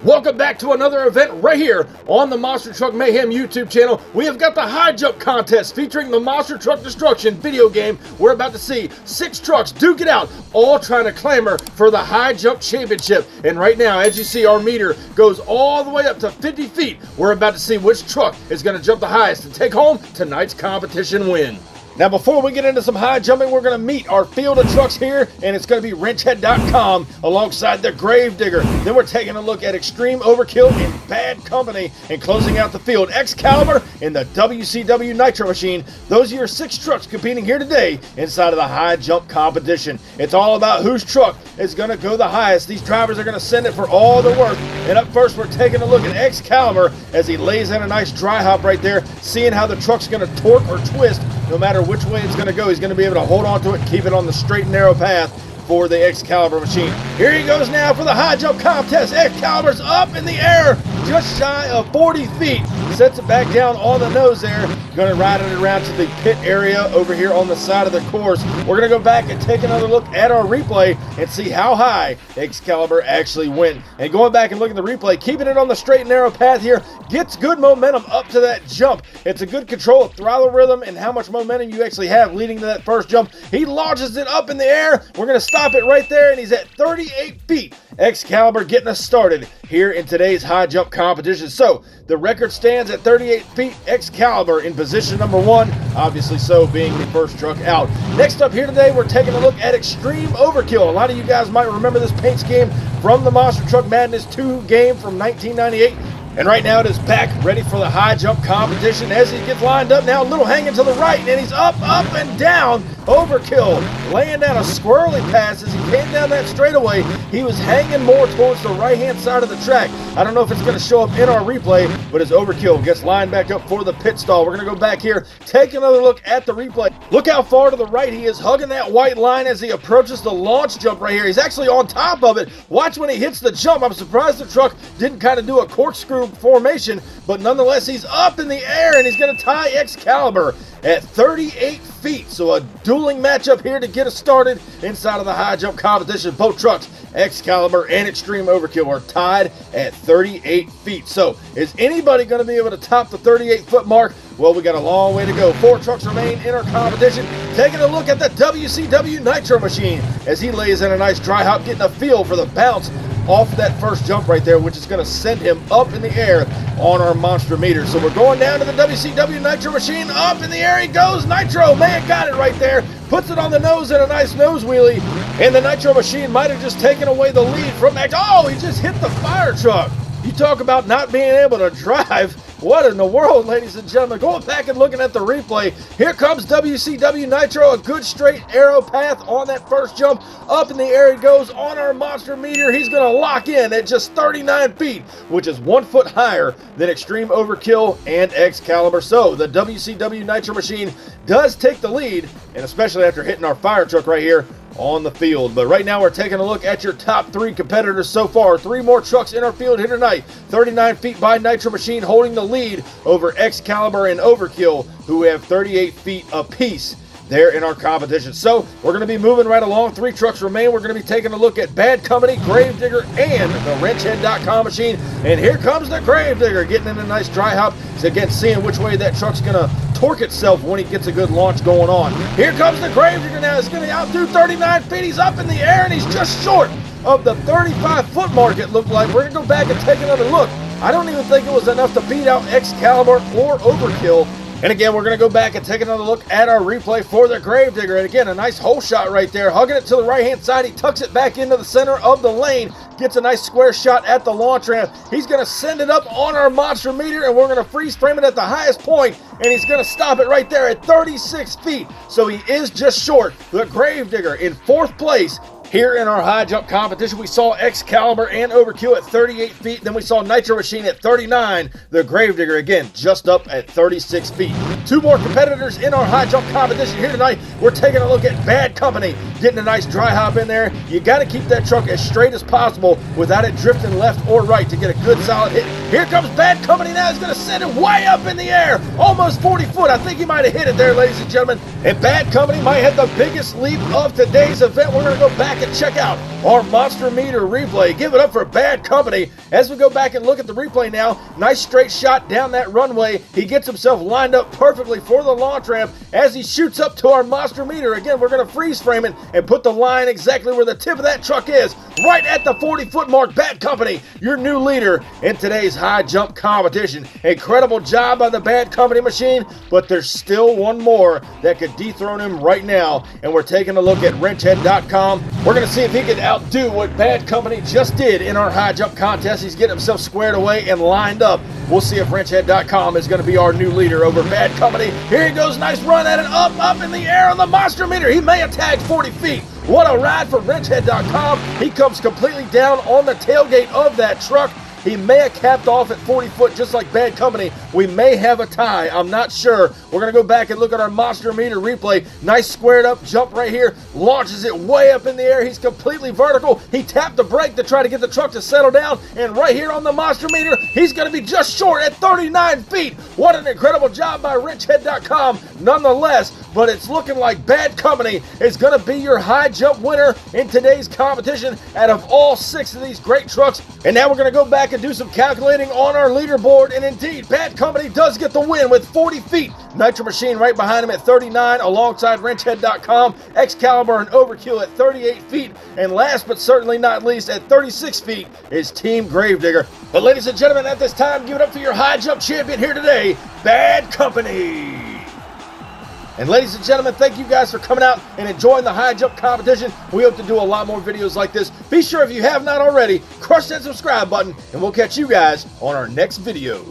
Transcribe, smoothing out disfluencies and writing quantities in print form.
Welcome back to another event right here on the Monster Truck Mayhem YouTube channel. We have got the high jump contest featuring the Monster Truck Destruction video game. We're about to see 6 trucks duke it out, all trying to clamor for the high jump championship. And right now, as you see, our meter goes all the way up to 50 feet. We're about to see which truck is going to jump the highest and take home tonight's competition win. Now, before we get into some high jumping, we're going to meet our field of trucks here, and it's going to be wrenchhead.com alongside the Gravedigger. Then we're taking a look at Extreme Overkill and Bad Company, and closing out the field, Excalibur and the WCW Nitro Machine. Those are your 6 trucks competing here today inside of the high jump competition. It's all about whose truck is going to go the highest. These drivers are going to send it for all their worth. And up first, we're taking a look at Excalibur as he lays in a nice dry hop right there, seeing how the truck's going to torque or twist. No matter which way it's going to go, he's going to be able to hold on to it and keep it on the straight and narrow path for the Excalibur machine. Here he goes now for the high jump contest. Excalibur's up in the air, just shy of 40 feet. Sets it back down on the nose there. Going to ride it around to the pit area over here on the side of the course. We're going to go back and take another look at our replay and see how high Excalibur actually went. And going back and looking at the replay, keeping it on the straight and narrow path here, gets good momentum up to that jump. It's a good control of throttle rhythm and how much momentum you actually have leading to that first jump. He launches it up in the air. We're going to stop it right there, and he's at 38 feet. Excalibur getting us started here in today's high jump competition. So the record stands at 38 feet. Excalibur in position number 1, obviously so, being the first truck out. Next up here today, we're taking a look at Extreme Overkill. A lot of you guys might remember this paint scheme from the Monster Truck Madness 2 game from 1998. And right now it is back, ready for the high jump competition as he gets lined up now. A little hanging to the right, and he's up and down. Overkill laying down a squirrely pass as he came down that straightaway. He was hanging more towards the right-hand side of the track. I don't know if it's going to show up in our replay, but as Overkill gets lined back up for the pit stall, we're going to go back here, take another look at the replay. Look how far to the right he is, hugging that white line as he approaches the launch jump right here. He's actually on top of it. Watch when he hits the jump. I'm surprised the truck didn't kind of do a corkscrew formation, but nonetheless, he's up in the air, and he's going to tie Excalibur at 38 feet. So a dueling matchup here to get us started inside of the high jump competition. Both trucks, Excalibur and Extreme Overkill, are tied at 38 feet. So is anybody going to be able to top the 38-foot mark? Well, we got a long way to go. 4 trucks remain in our competition. Taking a look at the WCW Nitro Machine as he lays in a nice dry hop, getting a feel for the bounce off that first jump right there, which is going to send him up in the air on our monster meter. So we're going down to the WCW Nitro Machine. Up in the air he goes. Nitro, man, got it right there. Puts it on the nose in a nice nose wheelie. And the Nitro Machine might have just taken away the lead from Max. Oh, he just hit the fire truck. You talk about not being able to drive. What in the world, ladies and gentlemen? Going back and looking at the replay, here comes WCW Nitro, a good straight arrow path on that first jump. Up in the air he goes on our monster meter. He's going to lock in at just 39 feet, which is 1 foot higher than Extreme Overkill and Excalibur. So the WCW Nitro Machine does take the lead, and especially after hitting our fire truck right here on the field. But right now we're taking a look at your top 3 competitors so far. 3 more trucks in our field here tonight. 39 feet by Nitro Machine holding the lead over Excalibur and Overkill, who have 38 feet apiece there in our competition. So we're going to be moving right along. 3 trucks remain. We're going to be taking a look at Bad Company, Gravedigger, and the wrenchhead.com machine. And here comes the Gravedigger getting in a nice dry hop. So again, seeing which way that truck's going to torque itself when he gets a good launch going on. Here comes the Gravedigger now. He's going to outdo 39 feet. He's up in the air, and he's just short of the 35-foot mark, it looked like. We're going to go back and take another look. I don't even think it was enough to beat out Excalibur or Overkill. And again, we're going to go back and take another look at our replay for the Gravedigger. And again, a nice hole shot right there. Hugging it to the right-hand side. He tucks it back into the center of the lane. Gets a nice square shot at the launch ramp. He's going to send it up on our monster meter, and we're going to freeze frame it at the highest point. And he's going to stop it right there at 36 feet. So he is just short. The Gravedigger in 4th place. Here in our high jump competition, we saw Excalibur and Overkill at 38 feet. Then we saw Nitro Machine at 39. The Gravedigger, again, just up at 36 feet. 2 more competitors in our high jump competition here tonight. We're taking a look at Bad Company, getting a nice dry hop in there. You got to keep that truck as straight as possible without it drifting left or right to get a good solid hit Here comes Bad Company now. He's going to send it way up in the air. Almost 40 foot. I think he might have hit it there, ladies and gentlemen. And Bad Company might have the biggest leap of today's event. We're going to go back and check out our monster meter replay. Give it up for Bad Company. As we go back and look at the replay now, nice straight shot down that runway. He gets himself lined up perfectly for the launch ramp as he shoots up to our monster meter. Again, we're going to freeze frame it and put the line exactly where the tip of that truck is, right at the 40-foot mark. Bad Company, your new leader in today's high jump competition. Incredible job by the Bad Company machine, but there's still one more that could dethrone him right now, and we're taking a look at wrenchhead.com. We're going to see if he can outdo what Bad Company just did in our high jump contest. He's getting himself squared away and lined up. We'll see if wrenchhead.com is going to be our new leader over Bad Company. Here he goes, nice run at it, up in the air on the monster meter. He may have tagged 40 feet. What a ride for wrenchhead.com. He comes completely down on the tailgate of that truck. He may have capped off at 40 foot just like Bad Company. We may have a tie. I'm not sure. We're going to go back and look at our monster meter replay. Nice squared up jump right here. Launches it way up in the air. He's completely vertical. He tapped the brake to try to get the truck to settle down. And right here on the monster meter, he's going to be just short at 39 feet. What an incredible job by wrenchhead.com nonetheless. But it's looking like Bad Company is going to be your high jump winner in today's competition out of all 6 of these great trucks. And now we're going to go back and do some calculating on our leaderboard, and indeed, Bad Company does get the win with 40 feet. Nitro Machine right behind him at 39, alongside wrenchhead.com, Excalibur and Overkill at 38 feet, and last but certainly not least, at 36 feet is Team Gravedigger. But ladies and gentlemen, at this time, give it up for your high jump champion here today, Bad Company. And ladies and gentlemen, thank you guys for coming out and enjoying the high jump competition. We hope to do a lot more videos like this. Be sure, if you have not already, crush that subscribe button, and we'll catch you guys on our next video.